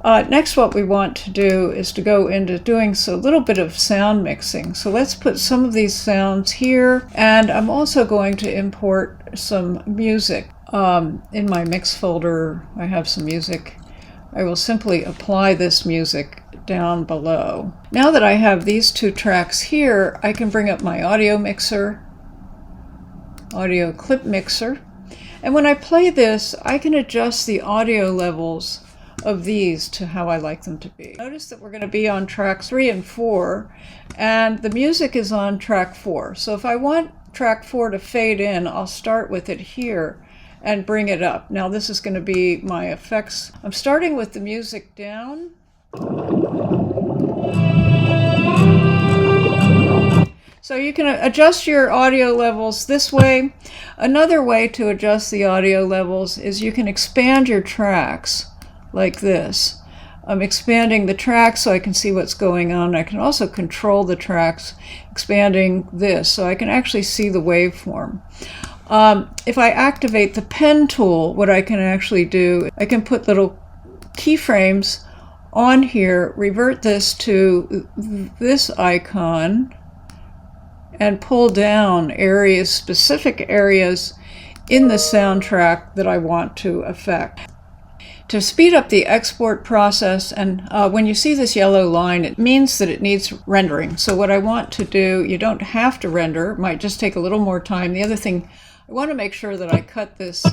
Next, what we want to do is to go into doing a little bit of sound mixing. So let's put some of these sounds here, and I'm also going to import some music. In my mix folder, I have some music. I will simply apply this music down below. Now that I have these two tracks here, I can bring up my audio mixer, audio clip mixer, and when I play this, I can adjust the audio levels of these to how I like them to be. Notice that we're going to be on tracks 3 and 4, and the music is on track 4. So if I want track 4 to fade in, I'll start with it here and bring it up. Now this is going to be my effects. I'm starting with the music down. So you can adjust your audio levels this way. Another way to adjust the audio levels is you can expand your tracks like this. I'm expanding the tracks so I can see what's going on. I can also control the tracks, expanding this so I can actually see the waveform. If I activate the pen tool, what I can actually do, I can put little keyframes on here, revert this to this icon, and pull down areas, specific areas in the soundtrack that I want to affect. To speed up the export process, and when you see this yellow line, it means that it needs rendering. So what I want to do, you don't have to render, it might just take a little more time. The other thing, I want to make sure that I cut this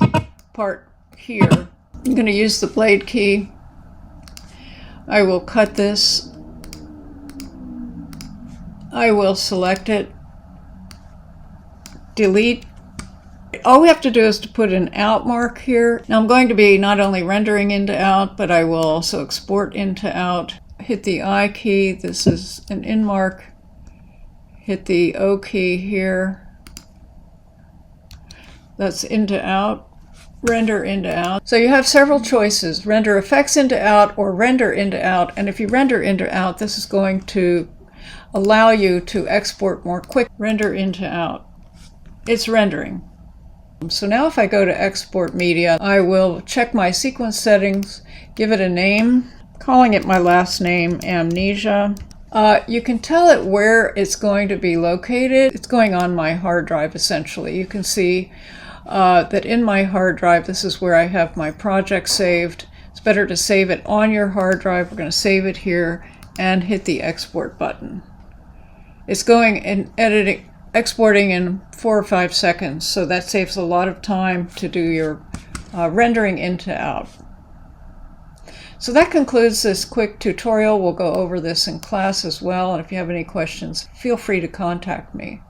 part here. I'm going to use the blade key. I will cut this. I will select it, delete. All we have to do is to put an out mark here. Now I'm going to be not only rendering into out, but I will also export into out. Hit the I key, this is an in mark. Hit the O key here. That's into out, render into out. So you have several choices, render effects into out or render into out. And if you render into out, this is going to allow you to export more quick. Render into out. It's rendering. So now if I go to export media, I will check my sequence settings, give it a name, calling it my last name, Amnesia. You can tell it where it's going to be located. It's going on my hard drive essentially. You can see that in my hard drive, this is where I have my project saved. It's better to save it on your hard drive. We're going to save it here and hit the export button. It's going and exporting in 4 or 5 seconds, so that saves a lot of time to do your rendering into out. So that concludes this quick tutorial. We'll go over this in class as well, and if you have any questions, feel free to contact me.